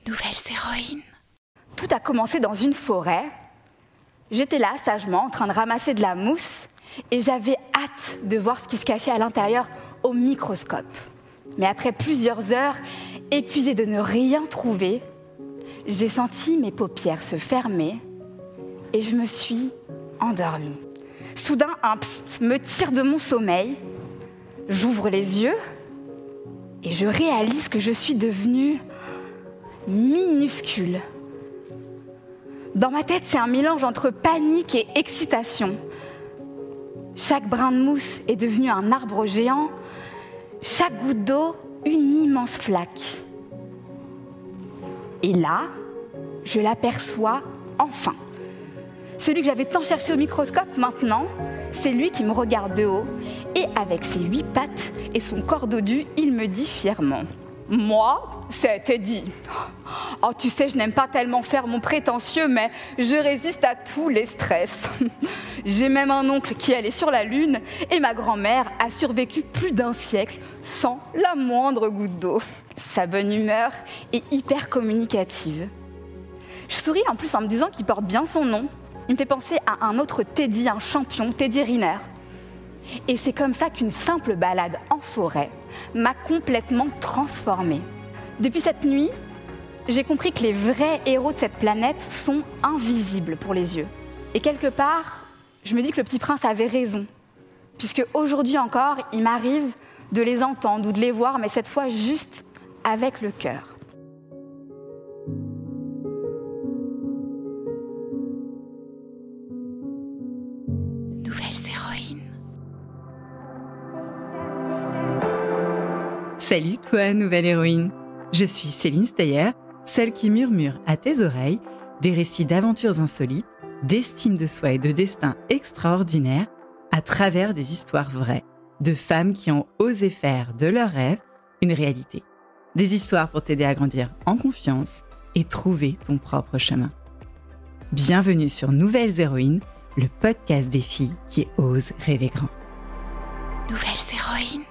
Nouvelles héroïnes. Tout a commencé dans une forêt. J'étais là, sagement, en train de ramasser de la mousse et j'avais hâte de voir ce qui se cachait à l'intérieur au microscope. Mais après plusieurs heures, épuisée de ne rien trouver, j'ai senti mes paupières se fermer et je me suis endormie. Soudain, un psst me tire de mon sommeil. J'ouvre les yeux et je réalise que je suis devenue minuscule. Dans ma tête, c'est un mélange entre panique et excitation. Chaque brin de mousse est devenu un arbre géant, chaque goutte d'eau, une immense flaque. Et là, je l'aperçois enfin. Celui que j'avais tant cherché au microscope, maintenant, c'est lui qui me regarde de haut. Et avec ses 8 pattes et son corps dodu, il me dit fièrement: « Moi, c'est Teddy. Oh, tu sais, je n'aime pas tellement faire mon prétentieux, mais je résiste à tous les stress. J'ai même un oncle qui est allé sur la Lune et ma grand-mère a survécu plus d'1 siècle sans la moindre goutte d'eau. » Sa bonne humeur est hyper communicative. Je souris en plus en me disant qu'il porte bien son nom. Il me fait penser à un autre Teddy, un champion, Teddy Riner. Et c'est comme ça qu'une simple balade en forêt m'a complètement transformée. Depuis cette nuit, j'ai compris que les vrais héros de cette planète sont invisibles pour les yeux. Et quelque part, je me dis que le Petit Prince avait raison. Puisque aujourd'hui encore, il m'arrive de les entendre ou de les voir, mais cette fois juste avec le cœur. Nouvelles héroïnes. Salut toi, nouvelle héroïne. Je suis Céline Steyer, celle qui murmure à tes oreilles des récits d'aventures insolites, d'estime de soi et de destin extraordinaire à travers des histoires vraies de femmes qui ont osé faire de leurs rêves une réalité. Des histoires pour t'aider à grandir en confiance et trouver ton propre chemin. Bienvenue sur Nouvelles héroïnes, le podcast des filles qui osent rêver grand. Nouvelles héroïnes.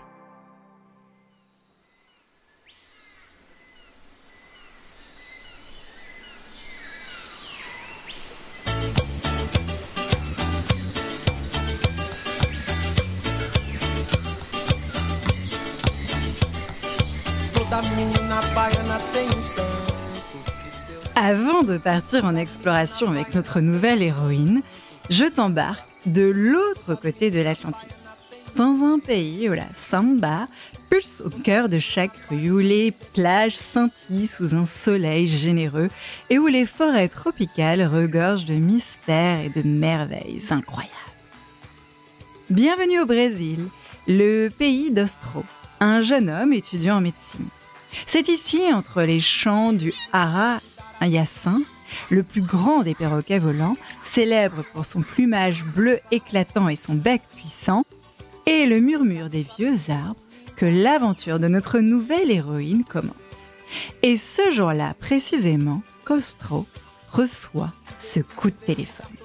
Avant de partir en exploration avec notre nouvelle héroïne, je t'embarque de l'autre côté de l'Atlantique, dans un pays où la samba pulse au cœur de chaque rue, où les plages scintillent sous un soleil généreux et où les forêts tropicales regorgent de mystères et de merveilles incroyables. Bienvenue au Brésil, le pays d'Ostro, un jeune homme étudiant en médecine. C'est ici, entre les champs du Ara Yacin, le plus grand des perroquets volants, célèbre pour son plumage bleu éclatant et son bec puissant, et le murmure des vieux arbres, que l'aventure de notre nouvelle héroïne commence. Et ce jour-là, précisément, qu'Ostro reçoit ce coup de téléphone.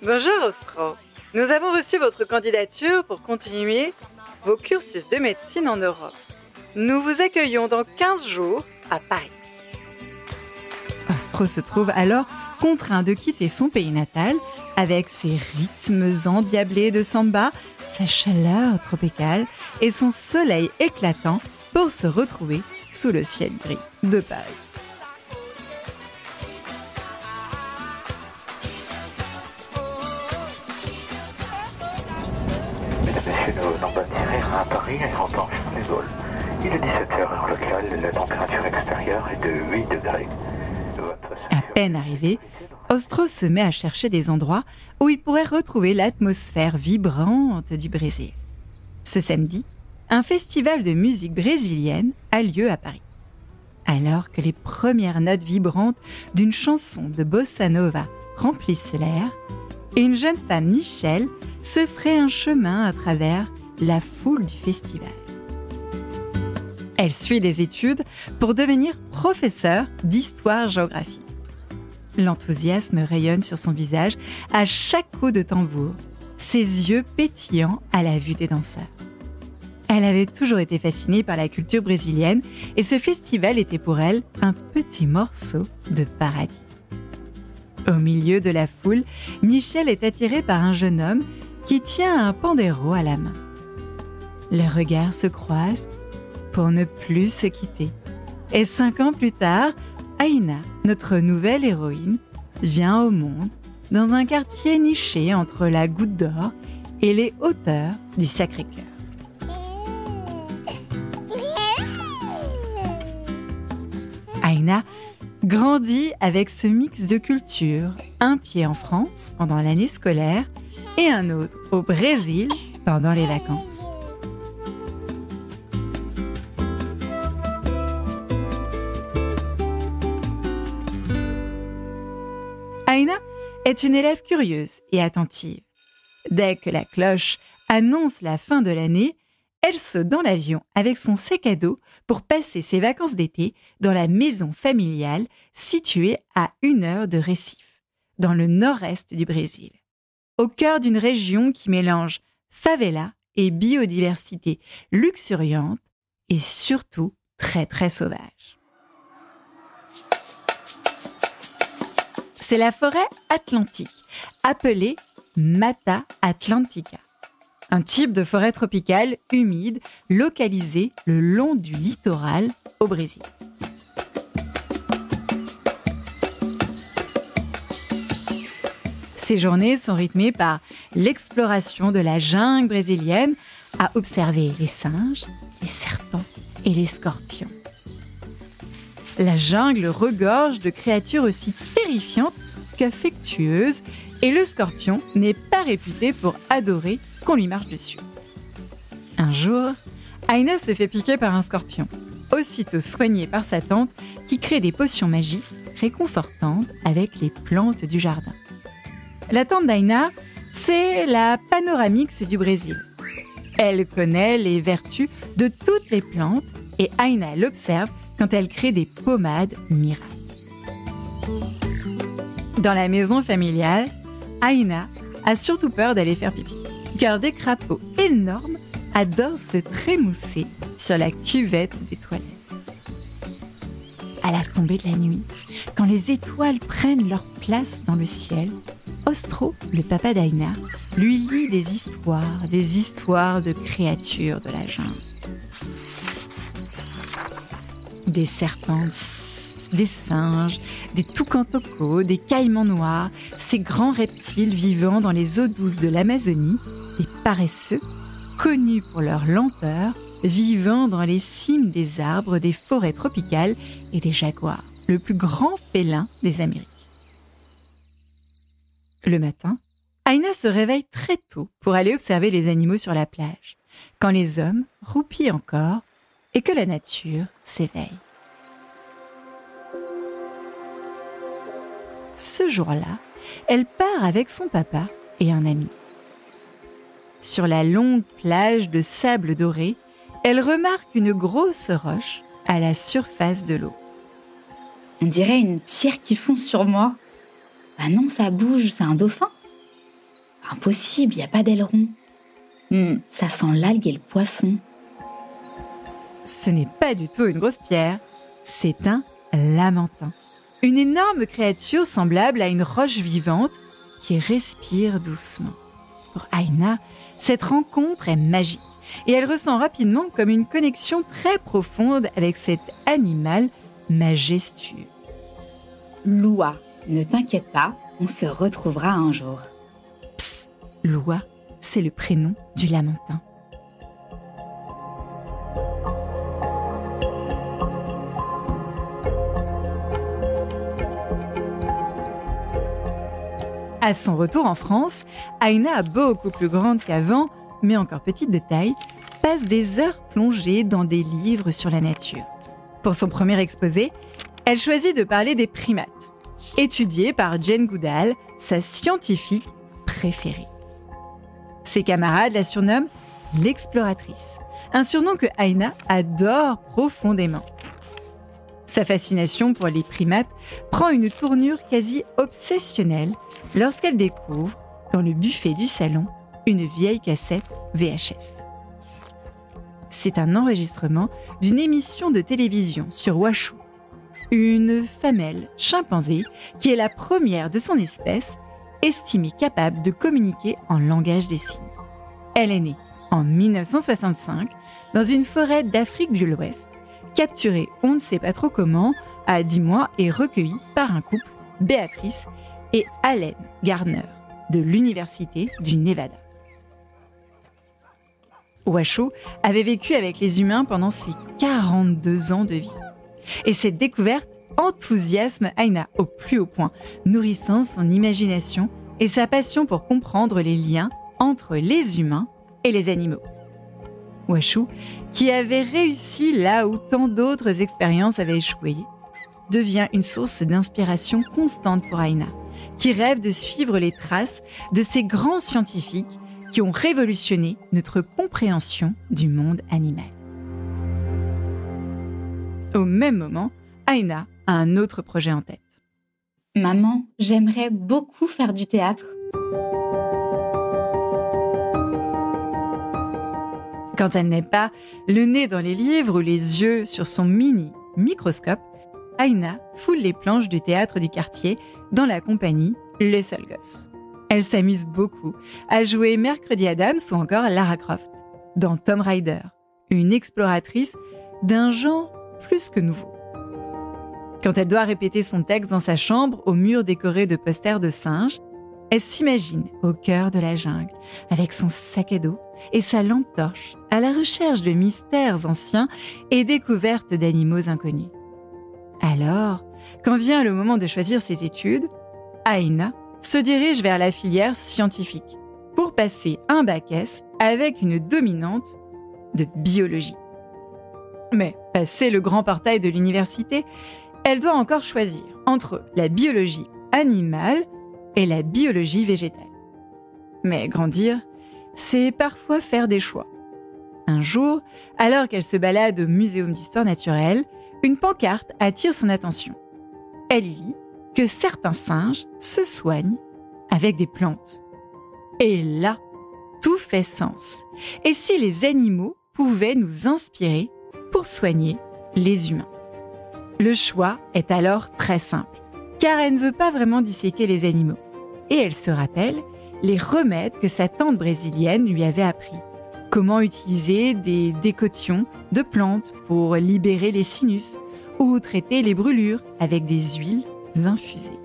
Bonjour Ostro, nous avons reçu votre candidature pour continuer vos cursus de médecine en Europe. Nous vous accueillons dans 15 jours à Paris. Ostro se trouve alors contraint de quitter son pays natal avec ses rythmes endiablés de samba, sa chaleur tropicale et son soleil éclatant pour se retrouver sous le ciel gris de Paris. Messieurs, nous allons atterrir à Paris, aéroport Charles de Gaulle. Il est 17h heure locale, la température extérieure est de 8 degrés. À peine arrivé, Ostro se met à chercher des endroits où il pourrait retrouver l'atmosphère vibrante du Brésil. Ce samedi, un festival de musique brésilienne a lieu à Paris. Alors que les premières notes vibrantes d'une chanson de bossa nova remplissent l'air, une jeune femme, Michelle, se ferait un chemin à travers la foule du festival. Elle suit des études pour devenir professeure d'histoire-géographie. L'enthousiasme rayonne sur son visage à chaque coup de tambour, ses yeux pétillants à la vue des danseurs. Elle avait toujours été fascinée par la culture brésilienne et ce festival était pour elle un petit morceau de paradis. Au milieu de la foule, Michel est attiré par un jeune homme qui tient un pandéro à la main. Leurs regards se croisent pour ne plus se quitter. Et 5 ans plus tard, Aïna, notre nouvelle héroïne, vient au monde dans un quartier niché entre la Goutte d'Or et les hauteurs du Sacré-Cœur. Aïna grandit avec ce mix de cultures, un pied en France pendant l'année scolaire et un autre au Brésil pendant les vacances. Aïna est une élève curieuse et attentive. Dès que la cloche annonce la fin de l'année, elle saute dans l'avion avec son sac à dos pour passer ses vacances d'été dans la maison familiale située à 1 heure de Recife, dans le nord-est du Brésil, au cœur d'une région qui mélange favela et biodiversité luxuriante et surtout très très sauvage. C'est la forêt atlantique, appelée Mata Atlântica. Un type de forêt tropicale humide localisée le long du littoral au Brésil. Ces journées sont rythmées par l'exploration de la jungle brésilienne à observer les singes, les serpents et les scorpions. La jungle regorge de créatures aussi terrifiantes qu'affectueuses et le scorpion n'est pas réputé pour adorer qu'on lui marche dessus. Un jour, Aïna se fait piquer par un scorpion, aussitôt soignée par sa tante qui crée des potions magiques réconfortantes avec les plantes du jardin. La tante d'Aïna, c'est la Panoramix du Brésil. Elle connaît les vertus de toutes les plantes et Aïna l'observe quand elle crée des pommades miracles. Dans la maison familiale, Aïna a surtout peur d'aller faire pipi, car des crapauds énormes adorent se trémousser sur la cuvette des toilettes. À la tombée de la nuit, quand les étoiles prennent leur place dans le ciel, Ostro, le papa d'Aïna, lui lit des histoires de créatures de la jungle. Des serpents, des singes, des toucans tocos, des caïmans noirs, ces grands reptiles vivant dans les eaux douces de l'Amazonie, des paresseux, connus pour leur lenteur, vivant dans les cimes des arbres des forêts tropicales et des jaguars, le plus grand félin des Amériques. Le matin, Aïna se réveille très tôt pour aller observer les animaux sur la plage, quand les hommes roupillent encore et que la nature s'éveille. Ce jour-là, elle part avec son papa et un ami. Sur la longue plage de sable doré, elle remarque une grosse roche à la surface de l'eau. On dirait une pierre qui fonce sur moi. Ah non, ça bouge, c'est un dauphin. Impossible, il n'y a pas d'aileron. Ça sent l'algue et le poisson. Ce n'est pas du tout une grosse pierre, c'est un lamentin. Une énorme créature semblable à une roche vivante qui respire doucement. Pour Aïna, cette rencontre est magique et elle ressent rapidement comme une connexion très profonde avec cet animal majestueux. Loua, ne t'inquiète pas, on se retrouvera un jour. Psst, Loua, c'est le prénom du lamentin. À son retour en France, Aïna, beaucoup plus grande qu'avant, mais encore petite de taille, passe des heures plongées dans des livres sur la nature. Pour son premier exposé, elle choisit de parler des primates, étudiés par Jane Goodall, sa scientifique préférée. Ses camarades la surnomment l'exploratrice, un surnom que Aïna adore profondément. Sa fascination pour les primates prend une tournure quasi obsessionnelle lorsqu'elle découvre, dans le buffet du salon, une vieille cassette VHS. c'est un enregistrement d'une émission de télévision sur Washoe, une femelle chimpanzé qui est la première de son espèce estimée capable de communiquer en langage des signes. Elle est née en 1965 dans une forêt d'Afrique de l'Ouest, capturée on ne sait pas trop comment à 10 mois et recueillie par un couple, Béatrice et Allen Gardner, de l'Université du Nevada. Washoe avait vécu avec les humains pendant ses 42 ans de vie. Et cette découverte enthousiasme Aina au plus haut point, nourrissant son imagination et sa passion pour comprendre les liens entre les humains et les animaux. Washoe, qui avait réussi là où tant d'autres expériences avaient échoué, devient une source d'inspiration constante pour Aina, qui rêve de suivre les traces de ces grands scientifiques qui ont révolutionné notre compréhension du monde animal. Au même moment, Aina a un autre projet en tête. Maman, j'aimerais beaucoup faire du théâtre. Quand elle n'est pas le nez dans les livres ou les yeux sur son mini-microscope, Aina foule les planches du théâtre du quartier dans la compagnie Les Seuls Gosses. Elle s'amuse beaucoup à jouer Mercredi Adams ou encore Lara Croft dans Tomb Raider, une exploratrice d'un genre plus que nouveau. Quand elle doit répéter son texte dans sa chambre au mur décoré de posters de singes, elle s'imagine au cœur de la jungle avec son sac à dos et sa lampe torche à la recherche de mystères anciens et découvertes d'animaux inconnus. Alors, quand vient le moment de choisir ses études, Aina se dirige vers la filière scientifique pour passer un bac S avec une dominante de biologie. Mais passé le grand portail de l'université, elle doit encore choisir entre la biologie animale et la biologie végétale. Mais grandir, c'est parfois faire des choix. Un jour, alors qu'elle se balade au Muséum d'histoire naturelle, une pancarte attire son attention. Elle y lit que certains singes se soignent avec des plantes. Et là, tout fait sens. Et si les animaux pouvaient nous inspirer pour soigner les humains? Le choix est alors très simple, car elle ne veut pas vraiment disséquer les animaux. Et elle se rappelle les remèdes que sa tante brésilienne lui avait appris. Comment utiliser des décoctions de plantes pour libérer les sinus ou traiter les brûlures avec des huiles infusées.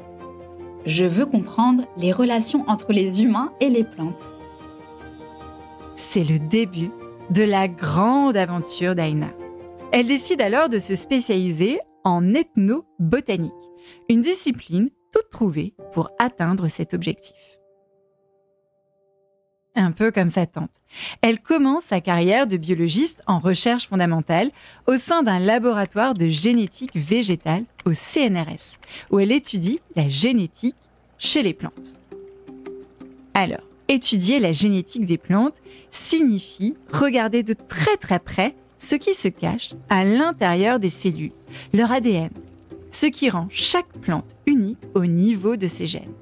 Je veux comprendre les relations entre les humains et les plantes. C'est le début de la grande aventure d'Aina. Elle décide alors de se spécialiser en ethnobotanique, une discipline toute trouvée pour atteindre cet objectif. Un peu comme sa tante, elle commence sa carrière de biologiste en recherche fondamentale au sein d'un laboratoire de génétique végétale au CNRS, où elle étudie la génétique chez les plantes. Alors, étudier la génétique des plantes signifie regarder de très très près ce qui se cache à l'intérieur des cellules, leur ADN, ce qui rend chaque plante unique au niveau de ses gènes.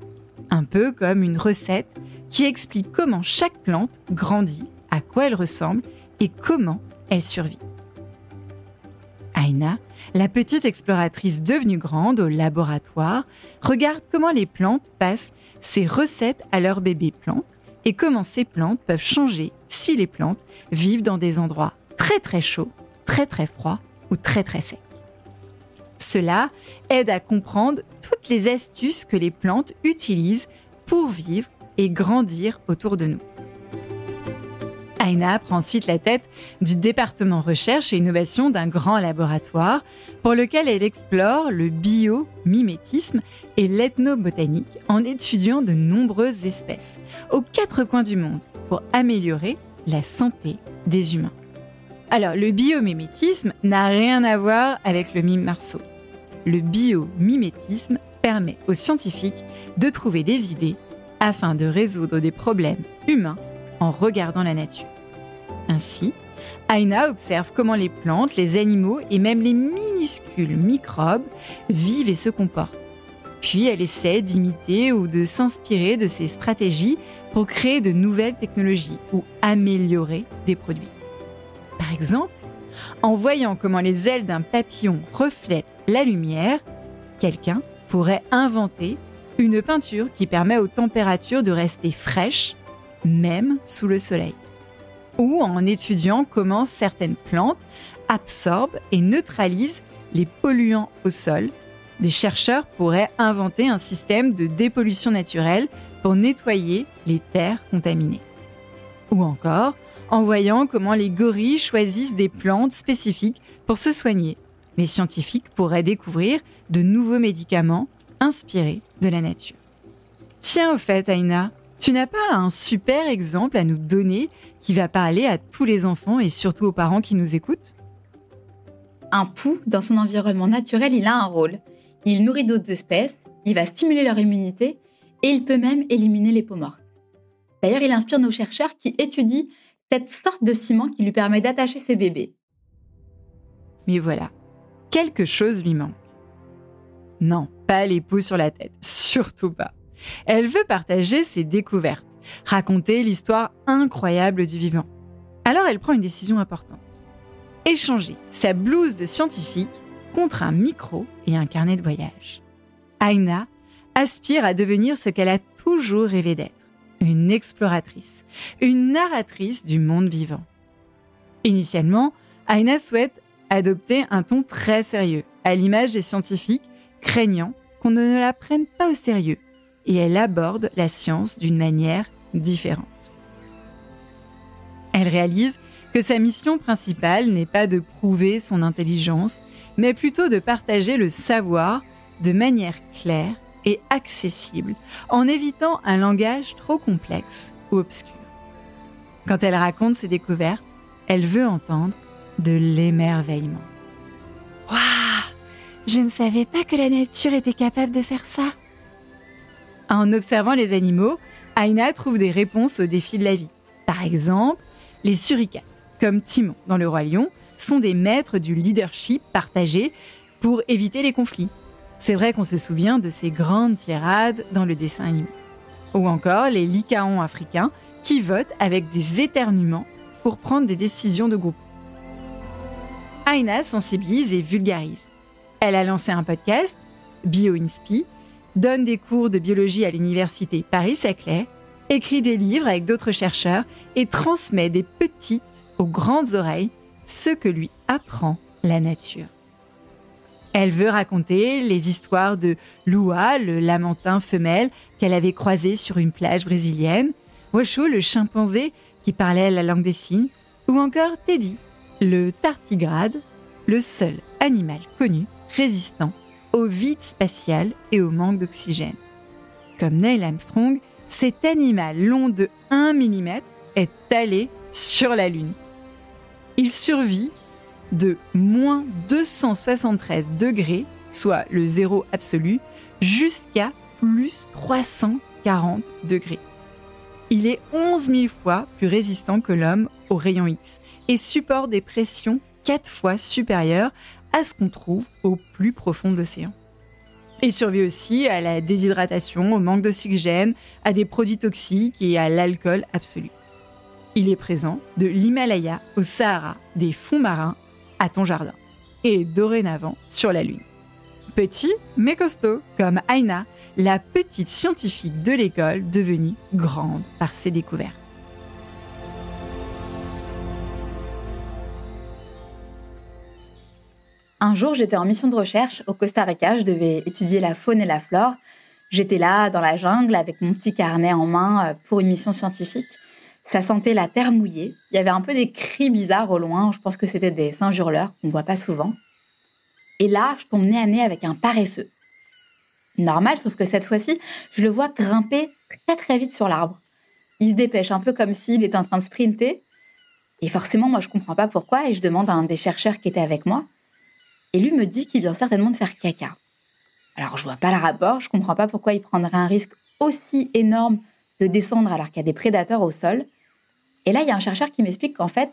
Un peu comme une recette qui explique comment chaque plante grandit, à quoi elle ressemble et comment elle survit. Aina, la petite exploratrice devenue grande au laboratoire, regarde comment les plantes passent ces recettes à leurs bébés plantes et comment ces plantes peuvent changer si les plantes vivent dans des endroits très très chauds, très très froids ou très très secs. Cela aide à comprendre toutes les astuces que les plantes utilisent pour vivre et grandir autour de nous. Aina prend ensuite la tête du département recherche et innovation d'un grand laboratoire pour lequel elle explore le biomimétisme et l'ethnobotanique en étudiant de nombreuses espèces aux 4 coins du monde pour améliorer la santé des humains. Alors, le biomimétisme n'a rien à voir avec le mime Marceau. Le biomimétisme permet aux scientifiques de trouver des idées afin de résoudre des problèmes humains en regardant la nature. Ainsi, Aina observe comment les plantes, les animaux et même les minuscules microbes vivent et se comportent. Puis elle essaie d'imiter ou de s'inspirer de ces stratégies pour créer de nouvelles technologies ou améliorer des produits. Par exemple, en voyant comment les ailes d'un papillon reflètent la lumière, quelqu'un pourrait inventer une peinture qui permet aux températures de rester fraîches, même sous le soleil. Ou en étudiant comment certaines plantes absorbent et neutralisent les polluants au sol, des chercheurs pourraient inventer un système de dépollution naturelle pour nettoyer les terres contaminées. Ou encore, en voyant comment les gorilles choisissent des plantes spécifiques pour se soigner, les scientifiques pourraient découvrir de nouveaux médicaments inspirés de la nature. Tiens, au fait, Aïna, tu n'as pas un super exemple à nous donner qui va parler à tous les enfants et surtout aux parents qui nous écoutent ? Un pou, dans son environnement naturel, il a un rôle. Il nourrit d'autres espèces, il va stimuler leur immunité et il peut même éliminer les peaux mortes. D'ailleurs, il inspire nos chercheurs qui étudient cette sorte de ciment qui lui permet d'attacher ses bébés. Mais voilà, quelque chose lui manque. Non, pas les poux sur la tête, surtout pas. Elle veut partager ses découvertes, raconter l'histoire incroyable du vivant. Alors elle prend une décision importante. Échanger sa blouse de scientifique contre un micro et un carnet de voyage. Aïna aspire à devenir ce qu'elle a toujours rêvé d'être, une exploratrice, une narratrice du monde vivant. Initialement, Aïna souhaite adopter un ton très sérieux, à l'image des scientifiques, craignant qu'on ne la prenne pas au sérieux, et elle aborde la science d'une manière différente. Elle réalise que sa mission principale n'est pas de prouver son intelligence, mais plutôt de partager le savoir de manière claire et accessible, en évitant un langage trop complexe ou obscur. Quand elle raconte ses découvertes, elle veut entendre de l'émerveillement. « Waouh ! Je ne savais pas que la nature était capable de faire ça !» En observant les animaux, Aïna trouve des réponses aux défis de la vie. Par exemple, les suricates, comme Timon dans Le Roi Lion, sont des maîtres du leadership partagé pour éviter les conflits. C'est vrai qu'on se souvient de ces grandes tirades dans le dessin animé. Ou encore les lycaons africains qui votent avec des éternuements pour prendre des décisions de groupe. Aïna sensibilise et vulgarise. Elle a lancé un podcast, BioInspi, donne des cours de biologie à l'université Paris-Saclay, écrit des livres avec d'autres chercheurs et transmet des petites aux grandes oreilles ce que lui apprend la nature. Elle veut raconter les histoires de Lua, le lamantin femelle qu'elle avait croisé sur une plage brésilienne, Washoe, le chimpanzé qui parlait la langue des signes, ou encore Teddy, le tardigrade, le seul animal connu résistant au vide spatial et au manque d'oxygène. Comme Neil Armstrong, cet animal long de 1 mm est allé sur la Lune. Il survit de moins 273 degrés, soit le zéro absolu, jusqu'à plus 340 degrés. Il est 11 000 fois plus résistant que l'homme aux rayons X et supporte des pressions 4 fois supérieures à ce qu'on trouve au plus profond de l'océan. Il survit aussi à la déshydratation, au manque d'oxygène, à des produits toxiques et à l'alcool absolu. Il est présent de l'Himalaya au Sahara, des fonds marins à ton jardin et dorénavant sur la Lune. Petit mais costaud, comme Aïna, la petite scientifique de l'école devenue grande par ses découvertes. Un jour, j'étais en mission de recherche au Costa Rica. Je devais étudier la faune et la flore. J'étais là, dans la jungle, avec mon petit carnet en main pour une mission scientifique. Ça sentait la terre mouillée. Il y avait un peu des cris bizarres au loin. Je pense que c'était des singes hurleurs qu'on ne voit pas souvent. Et là, je tombe nez à nez avec un paresseux. Normal, sauf que cette fois-ci, je le vois grimper très très vite sur l'arbre. Il se dépêche, un peu comme s'il était en train de sprinter. Et forcément, moi, je ne comprends pas pourquoi. Et je demande à un des chercheurs qui était avec moi. Et lui me dit qu'il vient certainement de faire caca. Alors, je vois pas le rapport, je comprends pas pourquoi il prendrait un risque aussi énorme de descendre alors qu'il y a des prédateurs au sol. Et là, il y a un chercheur qui m'explique qu'en fait,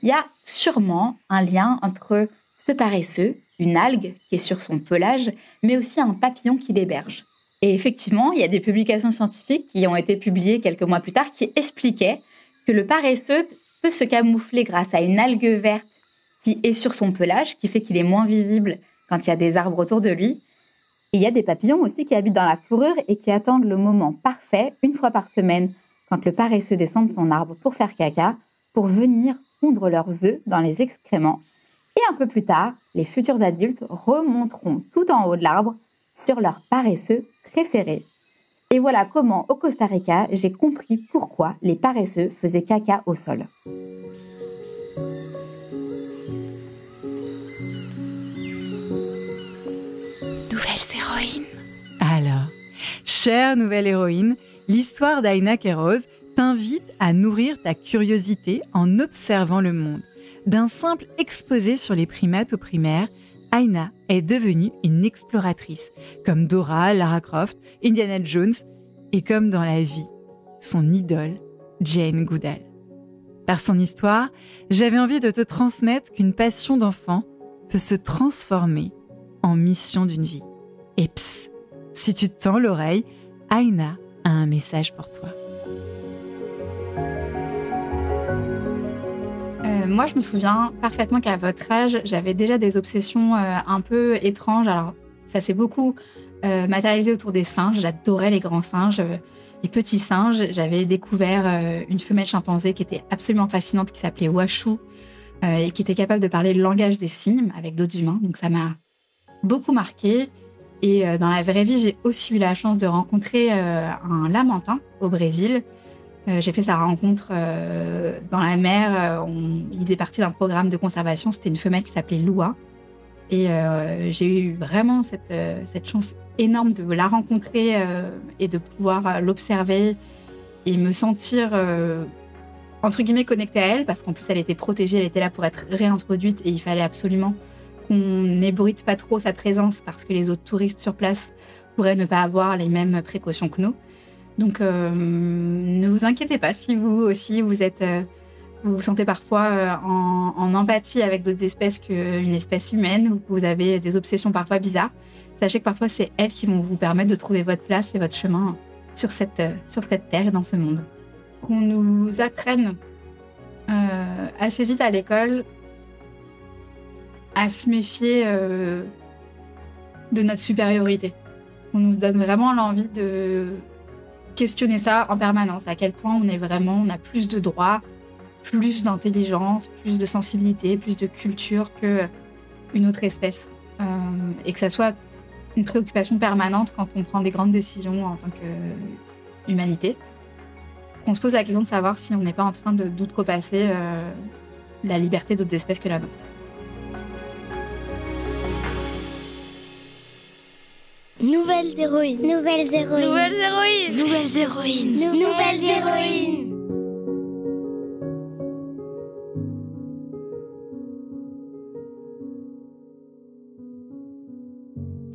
il y a sûrement un lien entre ce paresseux, une algue qui est sur son pelage, mais aussi un papillon qui l'héberge. Et effectivement, il y a des publications scientifiques qui ont été publiées quelques mois plus tard qui expliquaient que le paresseux peut se camoufler grâce à une algue verte qui est sur son pelage, qui fait qu'il est moins visible quand il y a des arbres autour de lui. Et il y a des papillons aussi qui habitent dans la fourrure et qui attendent le moment parfait, une fois par semaine, quand le paresseux descend de son arbre pour faire caca, pour venir pondre leurs œufs dans les excréments. Et un peu plus tard, les futurs adultes remonteront tout en haut de l'arbre sur leur paresseux préféré. Et voilà comment, au Costa Rica, j'ai compris pourquoi les paresseux faisaient caca au sol. Nouvelles héroïnes. Alors, chère nouvelle héroïne, l'histoire d'Aina Queiroz t'invite à nourrir ta curiosité en observant le monde. D'un simple exposé sur les primates au primaire, Aina est devenue une exploratrice, comme Dora, Lara Croft, Indiana Jones, et comme dans la vie, son idole, Jane Goodall. Par son histoire, j'avais envie de te transmettre qu'une passion d'enfant peut se transformer en mission d'une vie. Et psst, si tu te tends l'oreille, Aina a un message pour toi. Moi, je me souviens parfaitement qu'à votre âge, j'avais déjà des obsessions un peu étranges. Alors, ça s'est beaucoup matérialisé autour des singes. J'adorais les grands singes, les petits singes. J'avais découvert une femelle chimpanzé qui était absolument fascinante, qui s'appelait Washu, et qui était capable de parler le langage des signes avec d'autres humains. Donc, ça m'a beaucoup marquée. Et dans la vraie vie, j'ai aussi eu la chance de rencontrer un lamantin au Brésil. J'ai fait sa rencontre dans la mer. Il faisait partie d'un programme de conservation. C'était une femelle qui s'appelait Lua. Et j'ai eu vraiment cette chance énorme de la rencontrer et de pouvoir l'observer et me sentir, entre guillemets, connectée à elle, parce qu'en plus, elle était protégée, elle était là pour être réintroduite et il fallait absolument qu'on n'ébruite pas trop sa présence parce que les autres touristes sur place pourraient ne pas avoir les mêmes précautions que nous. Donc, ne vous inquiétez pas si vous aussi, vous vous sentez parfois en empathie avec d'autres espèces qu'une espèce humaine ou que vous avez des obsessions parfois bizarres. Sachez que parfois, c'est elles qui vont vous permettre de trouver votre place et votre chemin sur cette terre et dans ce monde. Qu'on nous apprenne assez vite à l'école à se méfier de notre supériorité. On nous donne vraiment l'envie de questionner ça en permanence, à quel point on a plus de droits, plus d'intelligence, plus de sensibilité, plus de culture qu'une autre espèce. Et que ça soit une préoccupation permanente quand on prend des grandes décisions en tant qu'humanité. On se pose la question de savoir si on n'est pas en train d'outrepasser la liberté d'autres espèces que la nôtre. Nouvelles héroïnes. Nouvelles héroïnes. Nouvelles héroïnes. Nouvelles héroïnes. Nouvelles héroïnes.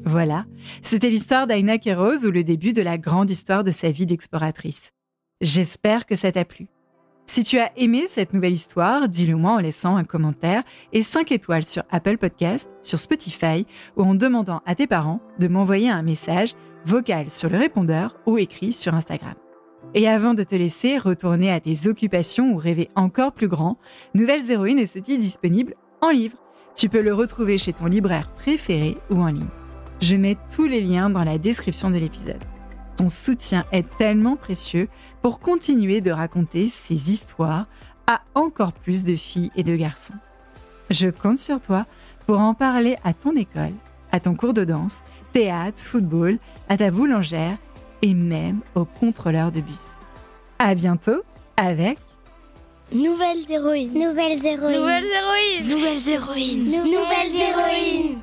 Voilà, c'était l'histoire d'Aina Queiroz ou le début de la grande histoire de sa vie d'exploratrice. J'espère que ça t'a plu. Si tu as aimé cette nouvelle histoire, dis-le-moi en laissant un commentaire et 5 étoiles sur Apple Podcast, sur Spotify ou en demandant à tes parents de m'envoyer un message vocal sur le répondeur ou écrit sur Instagram. Et avant de te laisser retourner à tes occupations ou rêver encore plus grand, Nouvelles héroïnes est aussi disponible en livre. Tu peux le retrouver chez ton libraire préféré ou en ligne. Je mets tous les liens dans la description de l'épisode. Ton soutien est tellement précieux pour continuer de raconter ces histoires à encore plus de filles et de garçons. Je compte sur toi pour en parler à ton école, à ton cours de danse, théâtre, football, à ta boulangère et même au contrôleur de bus. À bientôt avec Nouvelles héroïnes. Nouvelles héroïnes. Nouvelles héroïnes. Nouvelles héroïnes. Nouvelles héroïnes.